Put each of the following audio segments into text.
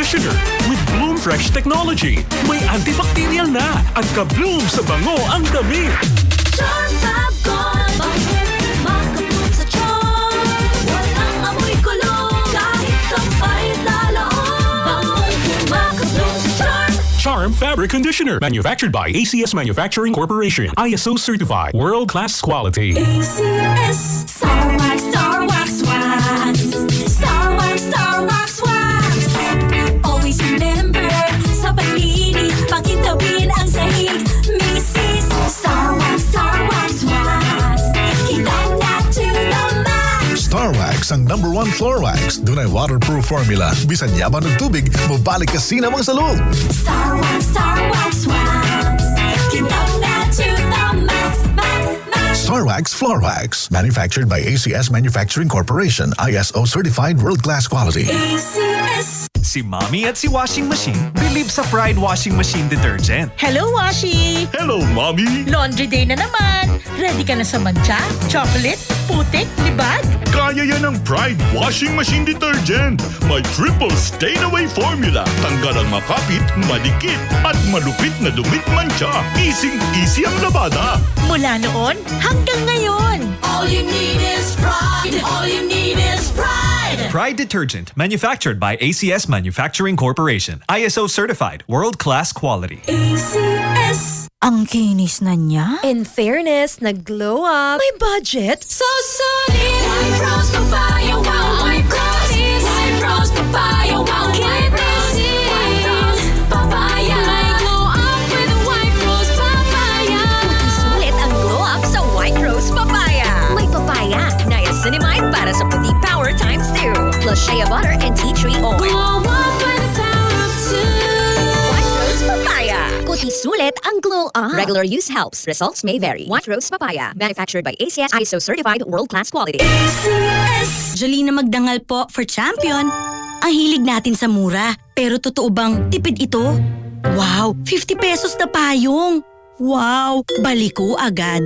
Conditioner with Bloom Fresh technology. May antibacterial na at ka-bloom sa bango ang damit. Charm Fab Gold. Bakit maka-bloom sa charm? Walang amoy kulong kahit sampay sa loob. Maka-bloom sa charm. Charm Fabric Conditioner. Manufactured by ACS Manufacturing Corporation. ISO certified. World-class quality. ACS. Star Wax, Star Wax Wax. Star Wax, Star Wax Wax. Always remember, sa paligid, pakitawin ang sahig. Mrs. Star Wax, Star Wax Wax. Kilaw na to the max. Star Wax ang #1 floor wax. Dunay waterproof formula. Bisan yaman ng tubig, mabalik ka sinamang sa loob. Star Wax, Star Wax Wax. Kilaw na to the max, max, max. Star Wax Floor Wax. Manufactured by ACS Manufacturing Corporation. ISO certified world-class quality. ACS. Si Mommy at si Washing Machine believe sa Pride Washing Machine Detergent. Hello, Washi! Hello, Mommy! Laundry day na naman! Ready ka na sa mancha, chocolate, putik, libag? Kaya yan ang Pride Washing Machine Detergent. May triple stain-away formula. Tanggal ang makapit, madikit, at malupit na dumit mancha. Easy-easy ang labada. Mula noon hanggang ngayon! All you need is pride. All you need is pride. Pride Detergent, manufactured by ACS Manufacturing Corporation. ISO certified, world-class quality. ACS. Ang kinis na niya? In fairness, nag-glow up. May budget? So solid. White Rose Papaya, wow. White Rose. White Rose Papaya, wow. White Rose. White Rose Papaya. May glow up with White Rose Papaya. Sulit ang glow up sa White Rose Papaya. May papaya, niacinamide para sa puti power times 2. Plus shea butter and tea tree oil. Glow up with the power of 2. White Rose Papaya. Kuti sulit ang glow up. Regular use helps. Results may vary. White Rose Papaya. Manufactured by ACS ISO certified world-class quality. ACS. Jolina Magdangal po for champion. Ang hilig natin sa mura. Pero totoo bang tipid ito? Wow, 50 pesos na payong. Wow, baliko agad.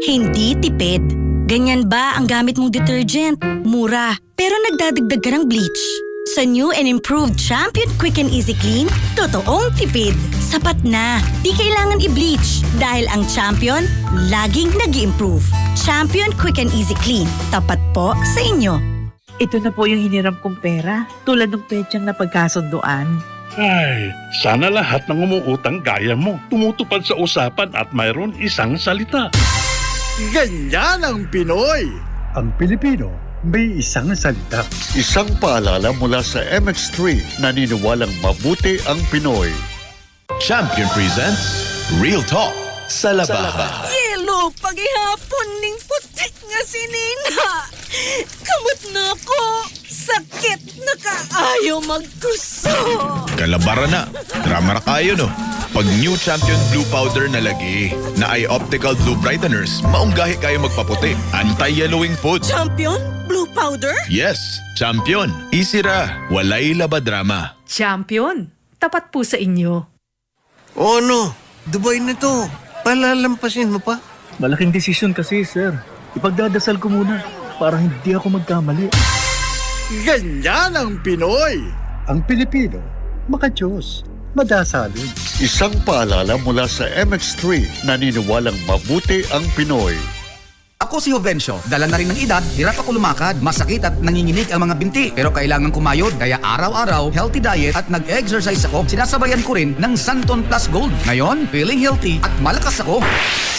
Hindi tipid. Ganyan ba ang gamit mong detergent? Mura, pero nagdadagdag ka ng bleach. Sa new and improved Champion Quick and Easy Clean, totoong tipid. Sapat na, di kailangan i-bleach dahil ang Champion laging nag-i-improve. Champion Quick and Easy Clean, tapat po sa inyo. Ito na po yung hiniram kong pera, tulad ng petsang na pagkasunduan. Ay, sana lahat ng umuutang gaya mo. Tumutupad sa usapan at mayroon isang salita. Ganyan ang Pinoy! Ang Pilipino, may isang salita. Isang paalala mula sa MX3, naniniwalang mabuti ang Pinoy. Champion presents Real Talk sa Labahan. Yelo, paghihapon ning putik nga sinina. Kamot na ko. Sakit na kaayo magkuso. Kalabara na. Drama ra kayo no. Pag new Champion Blue Powder na lagi, na ay optical blue brighteners, maunggahi kayo magpaputi. Anti-yellowing pod. Champion? Blue powder? Yes, Champion. Easy ra. Walay labadrama. Champion? Tapat po sa inyo. O ano? Dubai na to. Palalampasin mo pa? Malaking desisyon kasi, sir. Ipagdadasal ko muna para hindi ako magkamali. Ganyan ang Pinoy! Ang Pilipino, makajos, madasalin. Isang paalala mula sa MX3, naniniwalang mabuti ang Pinoy. Ako si Jovencio. Dala na rin ng edad, hirap ako lumakad, masakit at nanginginig ang mga binti. Pero kailangan kumayod, kaya araw-araw, healthy diet at nag-exercise ako. Sinasabayan ko rin ng Santon Plus Gold. Ngayon, feeling healthy at malakas ako.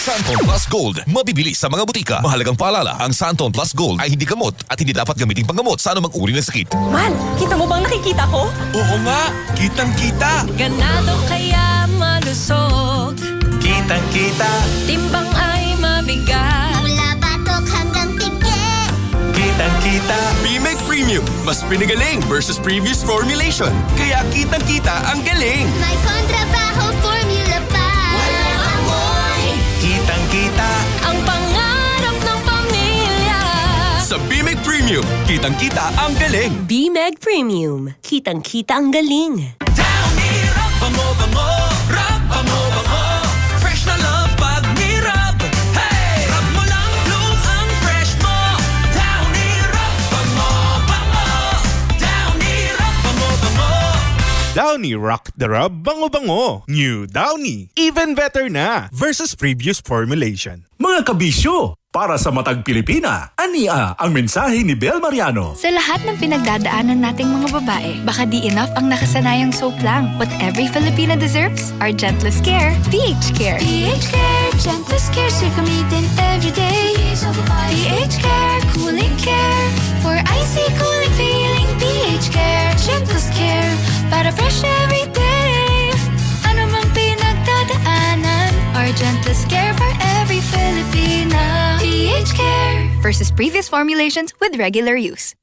Santon Plus Gold, mabibili sa mga butika. Mahalagang paalala, ang Santon Plus Gold ay hindi gamot at hindi dapat gamitin panggamot sa anumang uri ng sakit. Mal, kita mo bang nakikita ko? Oo nga, kitang-kita. Ganado kaya malusog. Kitang-kita, Timbang ay mabigat. Mula batok hanggang pigit. kitang-kita. B-Meg Premium, mas pinagaling versus previous formulation. Kaya kitang-kita ang galing. May kontrabaho formula pa. Walang amoy. Kitang-kita. Ang pangarap ng pamilya. Sa B-Meg Premium, kitang-kita ang galing. B-Meg Premium. Kitang-kita ang galing. Bango-bango, rap, bango-bango. Fresh na love pag ni-rap. Hey! Rap mo lang, bloom ang fresh mo. Down ni-rap, bango-bango. Down ni-rap, bango-bango. Downy Rock the Rub Bango-Bango. New Downy. Even better na versus previous formulation. Mga kabisyo, para sa matag Pilipina, ania ang mensahe ni Bel Mariano. Sa lahat ng pinagdadaanan nating mga babae, baka di enough ang nakasanayang soap lang. What every Filipina deserves, our gentlest care, PH Care. PH Care, gentlest care, safe gamitin every day. PH Care, cooling care, for icy cooling feeling. PH Care, gentlest care, para fresh every day. Ano mang pinagdadaanan, our gentlest care for every Filipina. PH Care versus previous formulations with regular use.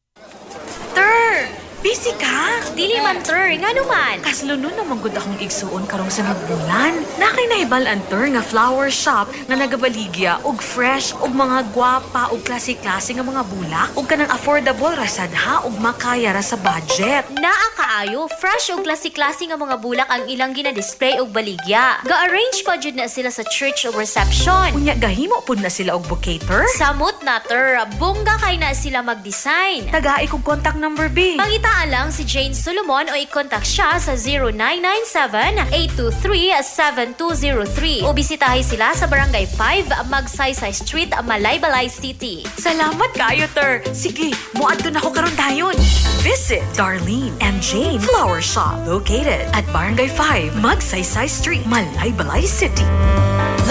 Ter, busy ka? Dili man, Ter. Nga naman. Kaslunon naman gud akong igsuon karong sa nagbulan. Nakay nahibalan, Ter, nga flower shop nga nagabaligya og fresh og mga gwapa og klase-klase nga mga bulak og kanang affordable rasadha og makaya ra sa budget. Naa kaayo, fresh og klase-klase nga mga bulak ang ilang gina-display og baligya. Ga-arrange pa jud na sila sa church o reception. Unya gahimo pud na sila og bouquet, Ter. Samot na, Ter. Bongga kay na sila mag-design. Tagai kog contact number, B. Pangitaan lang si Jane Solomon o i-contact siya sa 0997-823-7203 o bisitahin sila sa Barangay 5, Magsaysay Street, Malaybalay City. Salamat kayo, Ter. Sige, muadto na ko karon dayon. Visit Darlene and Jane Flower Shop located at Barangay 5, Magsaysay Street, Malaybalay City.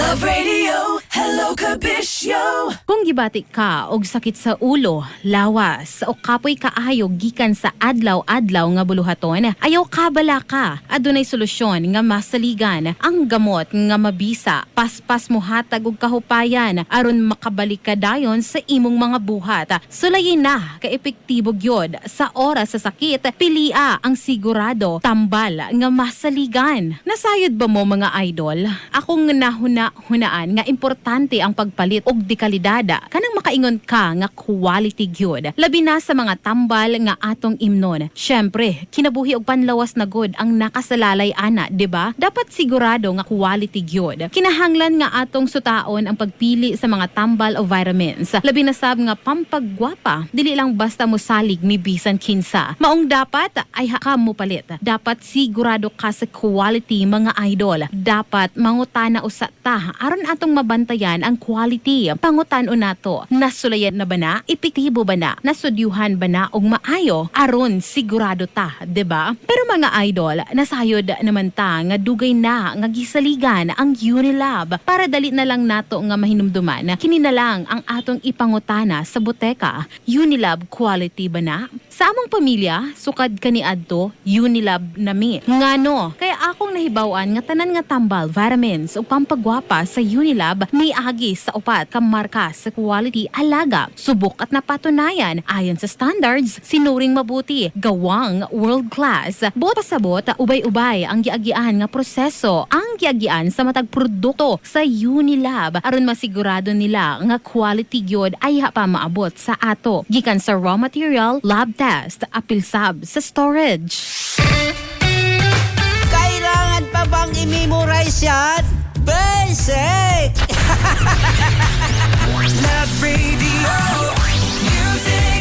Love Radio, hello Kabisyo. Kung gibati ka og sakit sa ulo, lawas o kapoy kaayo gikan sa adlaw-adlaw nga buluhaton, ayaw kabala ka. Adunay solusyon nga masaligan ang gamot nga mabisa. Paspas mo hatag og kahupayan aron makabalik ka dayon sa imong mga buhat. Sulayin na ka epektibo gyud sa oras sa sakit. Pilia ang sigurado tambal nga masaligan. Nasayod ba mo mga idol? Akong hunaan nga importante ang pagpalit og dekalidada kanang makaingon ka nga quality gyud. Labi na sa mga tambal nga atong imnon. Syempre, kinabuhi og panlawas na good ang nakasalalay ana, di ba? Dapat sigurado nga quality gyud. Kinahanglan nga atong sutaon ang pagpili sa mga tambal o vitamins. Labi na sab nga pampagwapa, dili lang basta mo salig ni bisan kinsa. Maong dapat ay hakam mo palit. Dapat sigurado ka sa quality mga idol. Dapat mangutana usa ta aron atong mabantayan ang quality. Pangutan-o nato, nasulayan na ba na? Epektibo ba na? Nasudyuhan ba na og maayo? Aron sigurado ta, 'di ba? Pero mga idol, nasayod naman ta nga dugay na nga gisaligan ang Unilab para dali na lang nato nga mahinumduman. Kini na lang ang atong ipangutana sa boteka. Unilab quality ba na? Sa among pamilya, sukad kaniadto Unilab nami. Ngano? Kaya akong nahibawan nga tanan nga tambal, vitamins ug pampagwapa sa Unilab may agi sa upat ka marka sa quality alaga. Subok at napatunayan ayon sa standards, sinuring mabuti, gawang world class. Buot pasabot, ubay-ubay ang giagian nga proseso, ang giagian sa matag produkto sa Unilab aron masigurado nila nga quality gyud ay pa maabot sa ato gikan sa raw material, lab test, apil sab sa storage. Kailangan pa bang i-memorize yan? Basic! Love Radio. Music.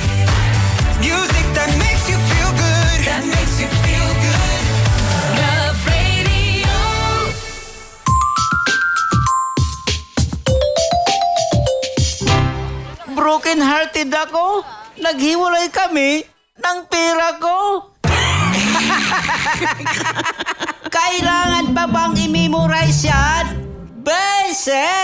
Music that makes you feel good. That makes you feel good. Love Radio. Broken-hearted ako. Naghiwalay kami ng pera ko. Kailangan pa bang i-memorize yan? Basic!